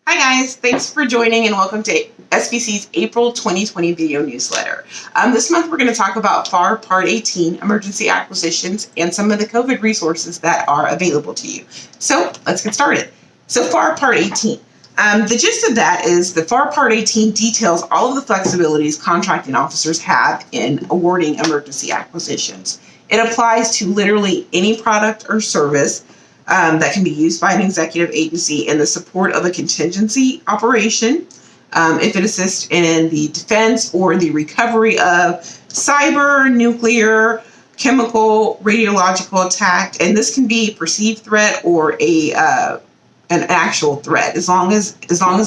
Hi guys, thanks for joining and welcome to SBC's April 2020 video newsletter. This month we're going to talk about FAR Part 18, emergency acquisitions, and some of the COVID resources that are available to you. So let's get started. So FAR Part 18. The gist of that is the FAR Part 18 details all of the flexibilities contracting officers have in awarding emergency acquisitions. It applies to literally any product or service that can be used by an executive agency in the support of a contingency operation, if it assists in the defense or the recovery of cyber, nuclear, chemical, radiological attack, and this can be a perceived threat or an actual threat. As long as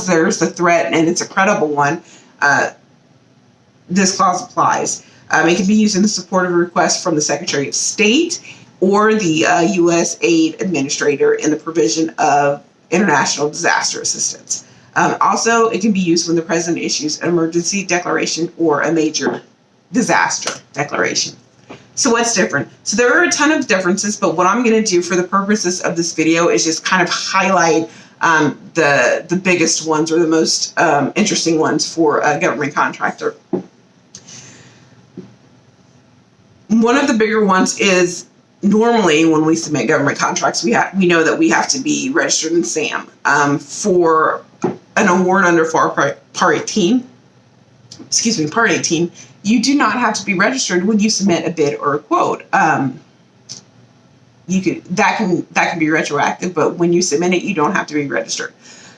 there's a threat and it's a credible one, this clause applies. It can be used in the support of a request from the Secretary of State or the U.S. aid administrator in the provision of international disaster assistance. Also, it can be used when the president issues an emergency declaration or a major disaster declaration. So what's different? So there are a ton of differences, but what I'm going to do for the purposes of this video is just kind of highlight the biggest ones or the most interesting ones for a government contractor. One of the bigger ones is normally when we submit government contracts, we know that we have to be registered in SAM. For an award under FAR Part 18, you do not have to be registered when you submit a bid or a quote. That can be retroactive, but when you submit it, you don't have to be registered.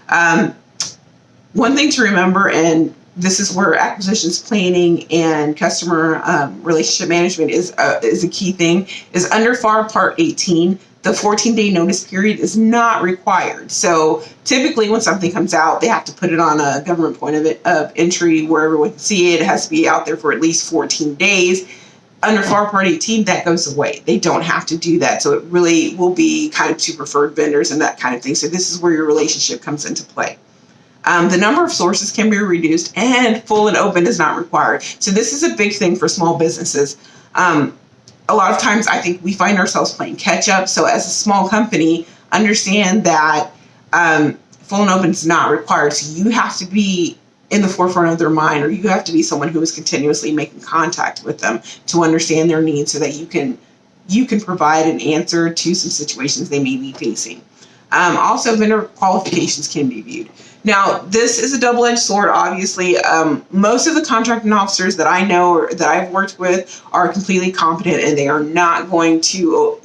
One thing to remember, and this is where acquisitions planning and customer relationship management is a key thing, is under FAR Part 18, the 14-day notice period is not required. So typically when something comes out, they have to put it on a government point of entry where everyone can see it. It has to be out there for at least 14 days. Under FAR Part 18, that goes away. They don't have to do that. So it really will be kind of to preferred vendors and that kind of thing. So this is where your relationship comes into play. The number of sources can be reduced and full and open is not required. So this is a big thing for small businesses. A lot of times I think we find ourselves playing catch up. So as a small company, understand that full and open is not required. So you have to be in the forefront of their mind, or you have to be someone who is continuously making contact with them to understand their needs so that you can provide an answer to some situations they may be facing. Also, vendor qualifications can be viewed. Now, this is a double-edged sword, obviously. Most of the contracting officers that I know or that I've worked with are completely competent, and they're not going to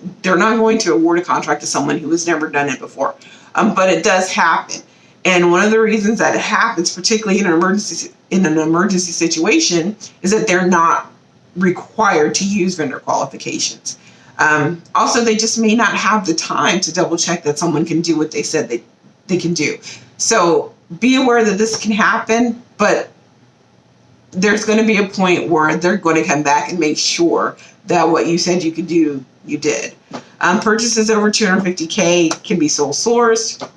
award a contract to someone who has never done it before. But it does happen. And one of the reasons that it happens, particularly in an emergency situation, is that they're not required to use vendor qualifications. Also, they just may not have the time to double check that someone can do what they said they can do. So be aware that this can happen, but there's going to be a point where they're going to come back and make sure that what you said you could do, you did. Purchases over $250K can be sole sourced.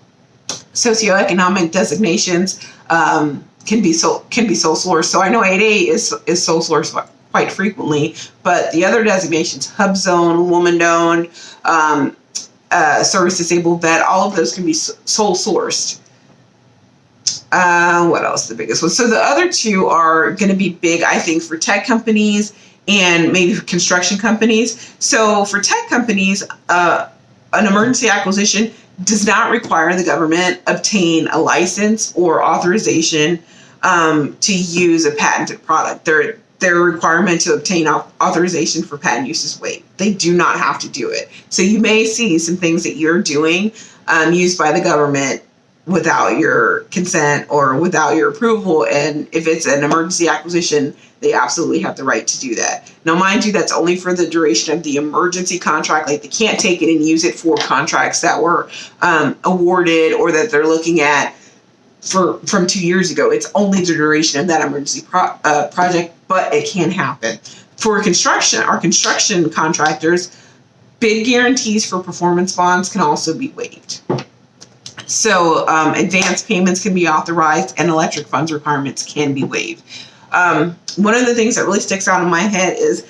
Socioeconomic designations can be sole sourced. So I know 8A is sole sourced quite frequently, but the other designations, hub zone, woman-owned, service disabled vet, all of those can be sole sourced. What else? The biggest one. So the other two are going to be big, I think, for tech companies and maybe for construction companies. So for tech companies, an emergency acquisition does not require the government obtain a license or authorization to use a patented product. Their requirement to obtain authorization for patent use is waived. They do not have to do it. So you may see some things that you're doing used by the government without your consent or without your approval. And if it's an emergency acquisition, they absolutely have the right to do that. Now, mind you, that's only for the duration of the emergency contract. Like, they can't take it and use it for contracts that were awarded or that they're looking at from 2 years ago. It's only the duration of that emergency project, but it can happen. For construction, our construction contractors, bid guarantees for performance bonds can also be waived. So advance payments can be authorized and electric funds requirements can be waived. One of the things that really sticks out in my head is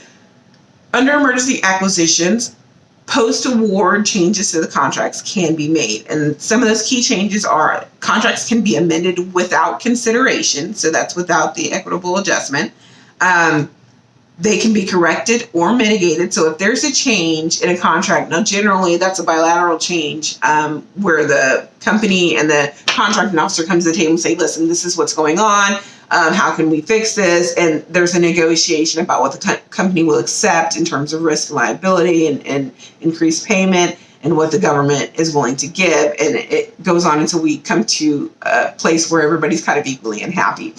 under emergency acquisitions, Post-award changes to the contracts can be made. And some of those key changes are contracts can be amended without consideration. So that's without the equitable adjustment. They can be corrected or mitigated. So if there's a change in a contract, now generally that's a bilateral change where the company and the contracting officer comes to the table and say, listen, this is what's going on. How can we fix this? And there's a negotiation about what the company will accept in terms of risk and liability and increased payment and what the government is willing to give. And it goes on until we come to a place where everybody's kind of equally unhappy.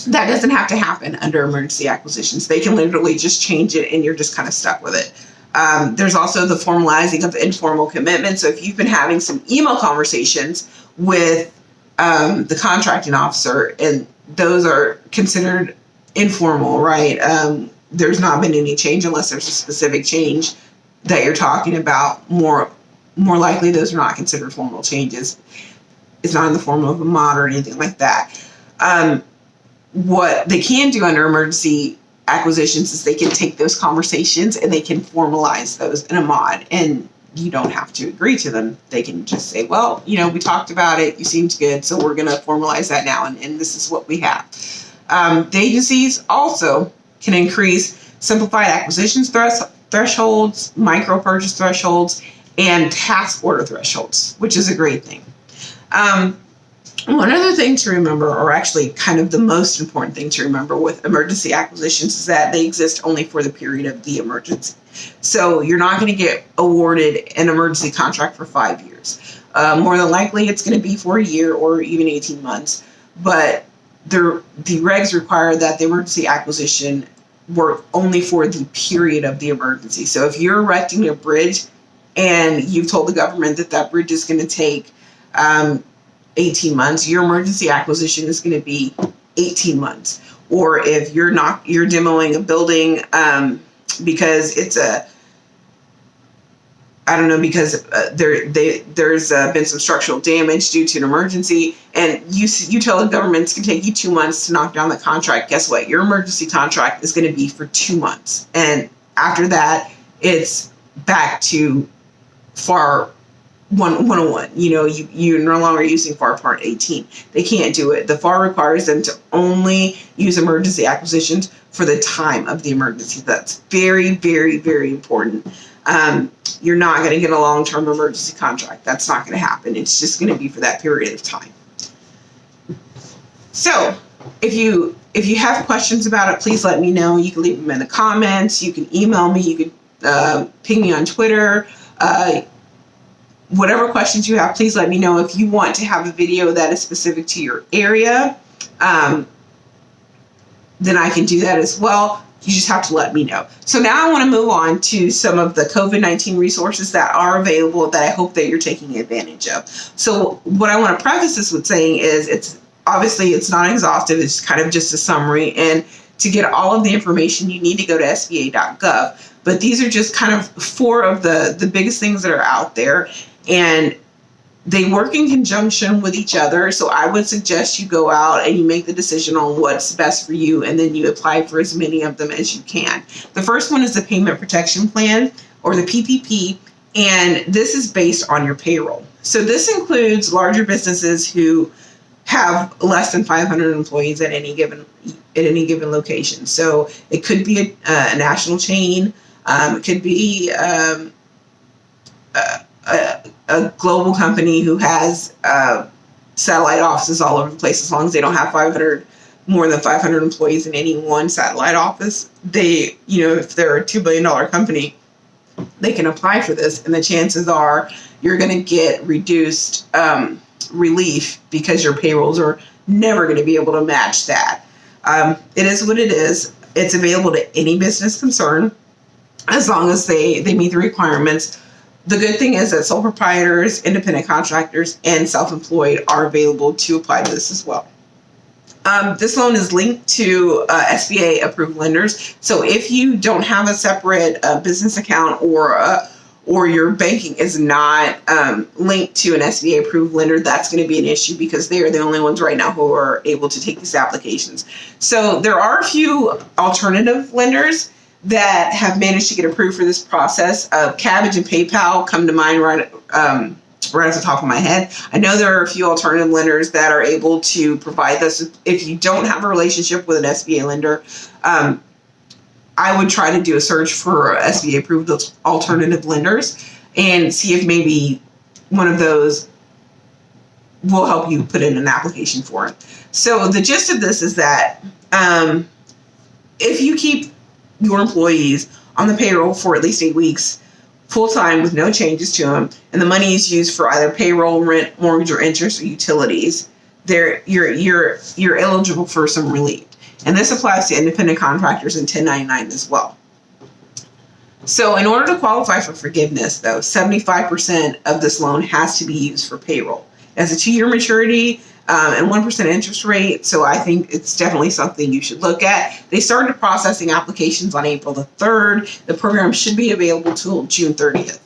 That doesn't have to happen under emergency acquisitions. They can literally just change it and you're just kind of stuck with it. There's also the formalizing of informal commitment. So if you've been having some email conversations with the contracting officer, and those are considered informal, right? There's not been any change unless there's a specific change that you're talking about. More likely, those are not considered formal changes. It's not in the form of a mod or anything like that. What they can do under emergency acquisitions is they can take those conversations and they can formalize those in a mod, and you don't have to agree to them. They can just say, well, we talked about it. You seemed good. So we're going to formalize that now. And this is what we have. The agencies also can increase simplified acquisitions thresholds, micro purchase thresholds, and task order thresholds, which is a great thing. One other thing to remember, or actually kind of the most important thing to remember with emergency acquisitions, is that they exist only for the period of the emergency. So you're not going to get awarded an emergency contract for 5 years. More than likely, it's going to be for a year or even 18 months. But the regs require that the emergency acquisition work only for the period of the emergency. So if you're erecting a bridge and you've told the government that bridge is going to take 18 months, your emergency acquisition is going to be 18 months. Or if you're demoing a building because it's because there's been some structural damage due to an emergency, and you tell the government it's going to take you 2 months to knock down the contract. Guess what? Your emergency contract is going to be for 2 months. And after that, it's back to FAR 101. You're no longer using FAR Part 18. They can't do it. The FAR requires them to only use emergency acquisitions for the time of the emergency. That's very, very, very important. You're not going to get a long-term emergency contract. That's not going to happen. It's just going to be for that period of time. So if you have questions about it, please let me know. You can leave them in the comments. You can email me. You can ping me on Twitter. Whatever questions you have, please let me know. If you want to have a video that is specific to your area, then I can do that as well. You just have to let me know. So now I want to move on to some of the COVID-19 resources that are available that I hope that you're taking advantage of. So what I want to preface this with saying is it's not exhaustive. It's kind of just a summary. And to get all of the information, you need to go to sba.gov. But these are just kind of 4 of the biggest things that are out there. And they work in conjunction with each other. So I would suggest you go out and you make the decision on what's best for you, and then you apply for as many of them as you can. The first one is the Payment Protection Plan, or the PPP, and this is based on your payroll. So this includes larger businesses who have less than 500 employees at any given location. So it could be a national chain. It could be a global company who has satellite offices all over the place. As long as they don't have more than 500 employees in any one satellite office, if they're a $2 billion company, they can apply for this, and the chances are you're going to get reduced relief because your payrolls are never going to be able to match that. It is what it is. It's available to any business concern as long as they meet the requirements. The good thing is that sole proprietors, independent contractors, and self-employed are available to apply to this as well. This loan is linked to SBA-approved lenders. So if you don't have a separate business account or your banking is not linked to an SBA-approved lender, that's going to be an issue because they are the only ones right now who are able to take these applications. So there are a few alternative lenders. that have managed to get approved for this process. Cabbage and PayPal come to mind right at the top of my head. I know there are a few alternative lenders that are able to provide this. If you don't have a relationship with an SBA lender, I would try to do a search for SBA approved alternative lenders and see if maybe one of those will help you put in an application for it. So the gist of this is that if you keep your employees on the payroll for at least 8 weeks, full-time with no changes to them, and the money is used for either payroll, rent, mortgage, or interest, or utilities, you're eligible for some relief. And this applies to independent contractors and 1099 as well. So in order to qualify for forgiveness, though, 75% of this loan has to be used for payroll. It has a 2-year maturity and 1% interest rate, so I think it's definitely something you should look at. They started processing applications on April the 3rd. The program should be available till June 30th.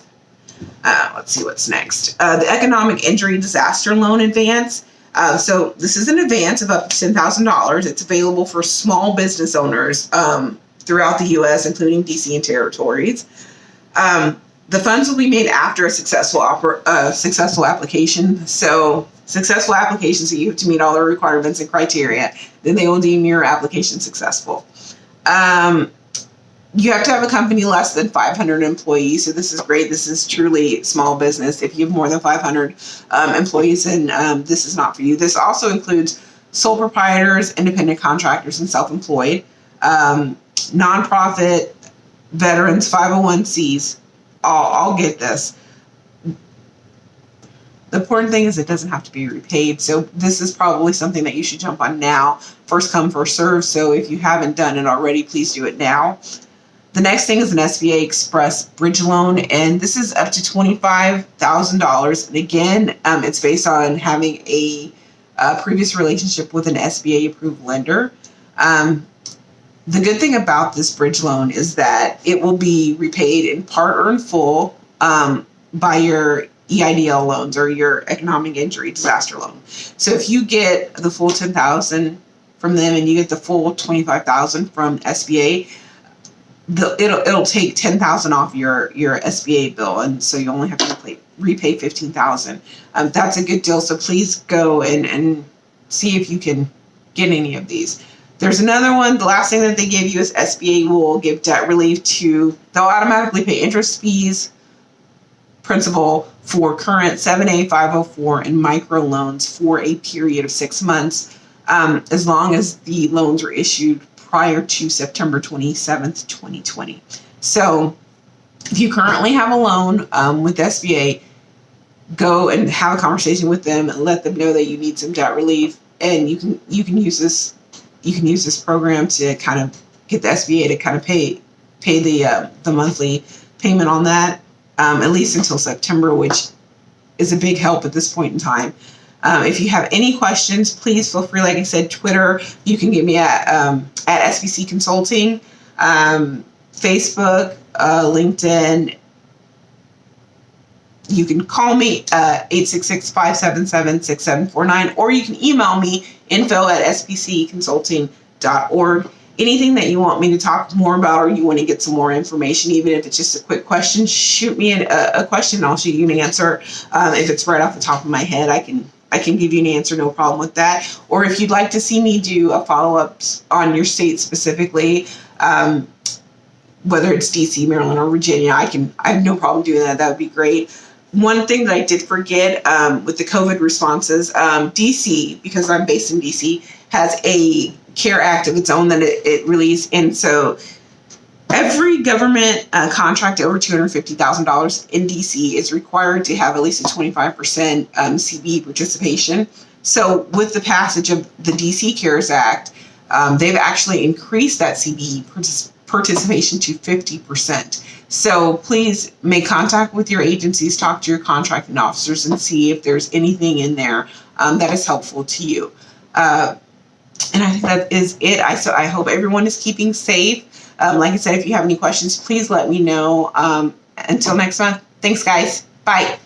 Let's see what's next. The Economic Injury Disaster Loan Advance. So this is an advance of up to $10,000. It's available for small business owners throughout the U.S., including D.C. and territories. The funds will be made after a successful application. So successful applications, so you have to meet all the requirements and criteria. Then they will deem your application successful. You have to have a company less than 500 employees. So this is great. This is truly small business. If you have more than 500 employees, then this is not for you. This also includes sole proprietors, independent contractors, and self-employed, nonprofit, veterans, 501cs. I'll get this. The important thing is it doesn't have to be repaid. So this is probably something that you should jump on now. First come, first serve. So if you haven't done it already, please do it now. The next thing is an SBA Express Bridge Loan, and this is up to $25,000. And again, it's based on having a previous relationship with an SBA approved lender. The good thing about this bridge loan is that it will be repaid in part or in full by your EIDL loans or your economic injury disaster loan. So if you get the full $10,000 from them and you get the full $25,000 from SBA, it'll take $10,000 off your SBA bill, and so you only have to repay $15,000. That's a good deal. So please go and see if you can get any of these. There's another one. The last thing that they give you is SBA will give debt relief they'll automatically pay interest, fees, principal for current 7A, 504, and micro loans for a period of 6 months, as long as the loans were issued prior to September 27th, 2020. So if you currently have a loan with SBA, go and have a conversation with them and let them know that you need some debt relief, and you can use this program to kind of get the SBA to kind of pay the monthly payment on that, at least until September, which is a big help at this point in time. If you have any questions, please feel free. Like I said, Twitter, you can get me at SBC Consulting, Facebook, LinkedIn. You can call me 866-577-6749, or you can email me info@sbcconsulting.org. Anything that you want me to talk more about, or you want to get some more information, even if it's just a quick question, shoot me a question and I'll shoot you an answer. If it's right off the top of my head, I can give you an answer, no problem with that. Or if you'd like to see me do a follow-up on your state specifically, whether it's DC, Maryland, or Virginia, I have no problem doing that. That would be great. One thing that I did forget with the COVID responses, DC, because I'm based in DC, has a CARE Act of its own that it released. And so every government contract over $250,000 in DC is required to have at least a 25% CBE participation. So with the passage of the DC CARES Act, they've actually increased that CBE participation to 50%. So please make contact with your agencies, talk to your contracting officers, and see if there's anything in there that is helpful to you. And I think that is it. I hope everyone is keeping safe. Like I said, if you have any questions, please let me know. Until next month, thanks, guys. Bye.